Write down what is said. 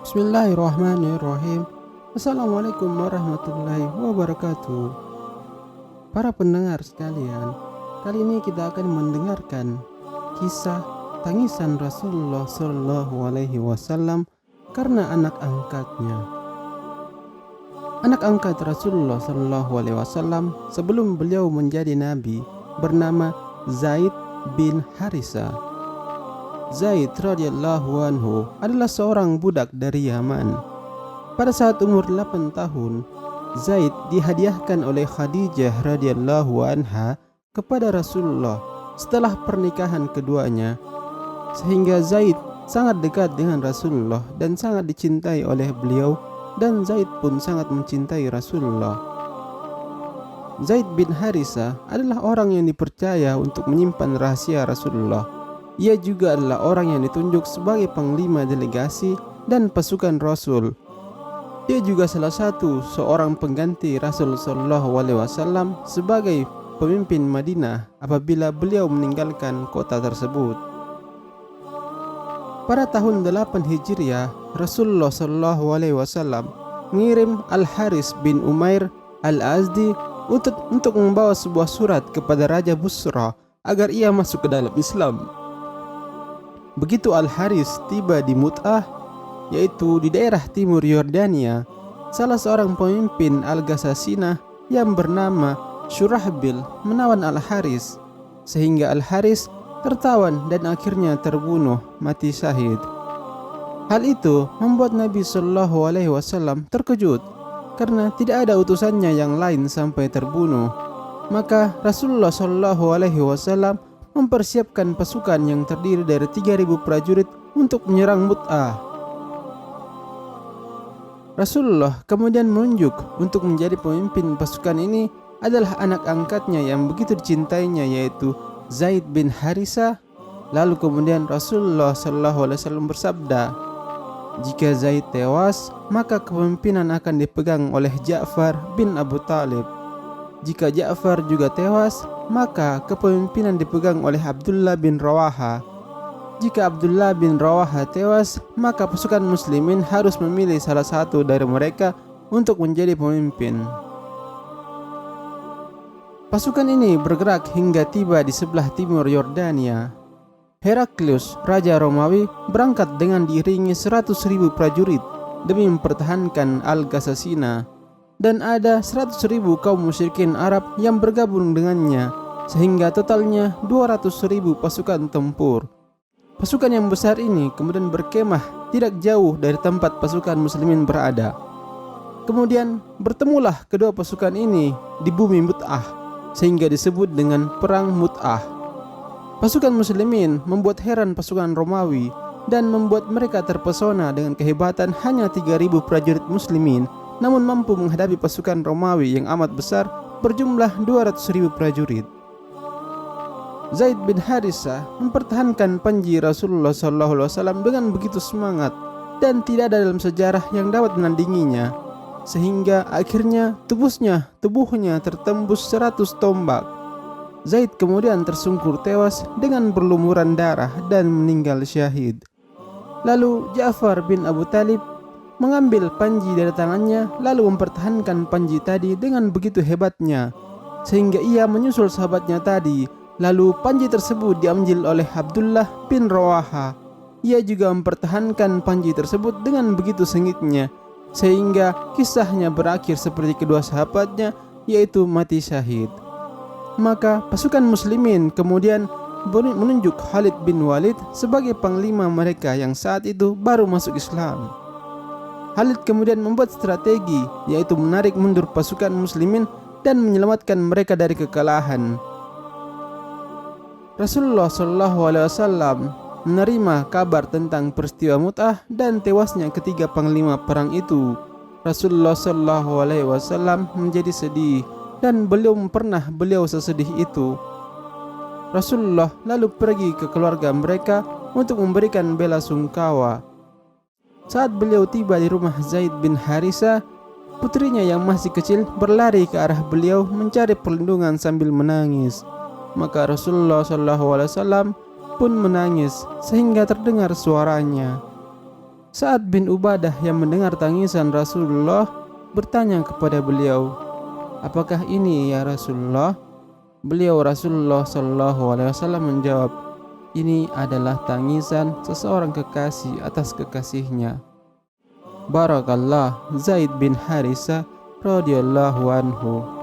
Bismillahirrahmanirrahim. Assalamualaikum warahmatullahi wabarakatuh. Para pendengar sekalian, kali ini kita akan mendengarkan kisah tangisan Rasulullah Shallallahu Alaihi Wasallam karena anak angkatnya. Anak angkat Rasulullah Shallallahu Alaihi Wasallam sebelum beliau menjadi nabi bernama Zaid bin Harithah. Zaid radhiyallahu anhu adalah seorang budak dari Yaman. Pada saat umur 8 tahun, Zaid dihadiahkan oleh Khadijah radhiyallahu anha kepada Rasulullah setelah pernikahan keduanya, sehingga Zaid sangat dekat dengan Rasulullah dan sangat dicintai oleh beliau, dan Zaid pun sangat mencintai Rasulullah. Zaid bin Harithah adalah orang yang dipercaya untuk menyimpan rahasia Rasulullah. Ia juga adalah orang yang ditunjuk sebagai panglima delegasi dan pasukan Rasul. Dia juga salah satu seorang pengganti Rasul Shallallahu Alaihi Wasallam sebagai pemimpin Madinah apabila beliau meninggalkan kota tersebut. Pada tahun 8 Hijriah, Rasulullah Shallallahu Alaihi Wasallam mengirim Al-Haris bin Umair Al-Azdi untuk membawa sebuah surat kepada Raja Busra agar ia masuk ke dalam Islam. Begitu Al-Haris tiba di Mut'ah, yaitu di daerah timur Yordania, salah seorang pemimpin Al-Ghassasinah yang bernama Syurahbil menawan Al-Haris, sehingga Al-Haris tertawan dan akhirnya terbunuh mati syahid. Hal itu membuat Nabi Shallallahu Alaihi Wasallam terkejut karena tidak ada utusannya yang lain sampai terbunuh. Maka Rasulullah Shallallahu Alaihi Wasallam mempersiapkan pasukan yang terdiri dari 3.000 prajurit untuk menyerang Mut'ah. Rasulullah kemudian menunjuk untuk menjadi pemimpin pasukan ini adalah anak angkatnya yang begitu dicintainya, yaitu Zaid bin Harithah. Lalu kemudian Rasulullah SAW bersabda, jika Zaid tewas, maka kepemimpinan akan dipegang oleh Ja'far bin Abu Thalib. Jika Ja'far juga tewas, maka kepemimpinan dipegang oleh Abdullah bin Rawaha. Jika Abdullah bin Rawaha tewas, maka pasukan muslimin harus memilih salah satu dari mereka untuk menjadi pemimpin. Pasukan ini bergerak hingga tiba di sebelah timur Yordania. Heraklius, Raja Romawi, berangkat dengan diiringi 100.000 prajurit demi mempertahankan Al-Ghassasinah. Dan ada 100.000 kaum musyrikin Arab yang bergabung dengannya, sehingga totalnya 200.000 pasukan tempur. Pasukan yang besar ini kemudian berkemah tidak jauh dari tempat pasukan muslimin berada. Kemudian bertemulah kedua pasukan ini di bumi Mut'ah, sehingga disebut dengan Perang Mut'ah. Pasukan muslimin membuat heran pasukan Romawi dan membuat mereka terpesona dengan kehebatan hanya 3.000 prajurit muslimin, namun mampu menghadapi pasukan Romawi yang amat besar berjumlah 200.000 prajurit. Zaid bin Harithah mempertahankan panji Rasulullah SAW dengan begitu semangat dan tidak ada dalam sejarah yang dapat menandinginya, sehingga akhirnya tubuhnya tertembus 100 tombak. Zaid kemudian tersungkur tewas dengan berlumuran darah dan meninggal syahid. Lalu Ja'far bin Abu Thalib mengambil panji dari tangannya lalu mempertahankan panji tadi dengan begitu hebatnya sehingga ia menyusul sahabatnya tadi. Lalu panji tersebut diambil oleh Abdullah bin Rawaha. Ia juga mempertahankan panji tersebut dengan begitu sengitnya sehingga kisahnya berakhir seperti kedua sahabatnya, yaitu mati syahid. Maka pasukan muslimin kemudian menunjuk Khalid bin Walid sebagai panglima mereka yang saat itu baru masuk Islam. Khalid kemudian membuat strategi, yaitu menarik mundur pasukan muslimin dan menyelamatkan mereka dari kekalahan. Rasulullah SAW menerima kabar tentang peristiwa Mut'ah dan tewasnya ketiga panglima perang itu. Rasulullah SAW menjadi sedih dan belum pernah beliau sesedih itu. Rasulullah lalu pergi ke keluarga mereka untuk memberikan bela sungkawa. Saat beliau tiba di rumah Zaid bin Harithah, putrinya yang masih kecil berlari ke arah beliau mencari perlindungan sambil menangis. Maka Rasulullah SAW pun menangis sehingga terdengar suaranya. Sa'ad bin Ubadah yang mendengar tangisan Rasulullah bertanya kepada beliau, "Apakah ini ya Rasulullah?" Beliau Rasulullah SAW menjawab, "Ini adalah tangisan seseorang kekasih atas kekasihnya." Barakallah Zaid bin Harisah radhiyallahu anhu.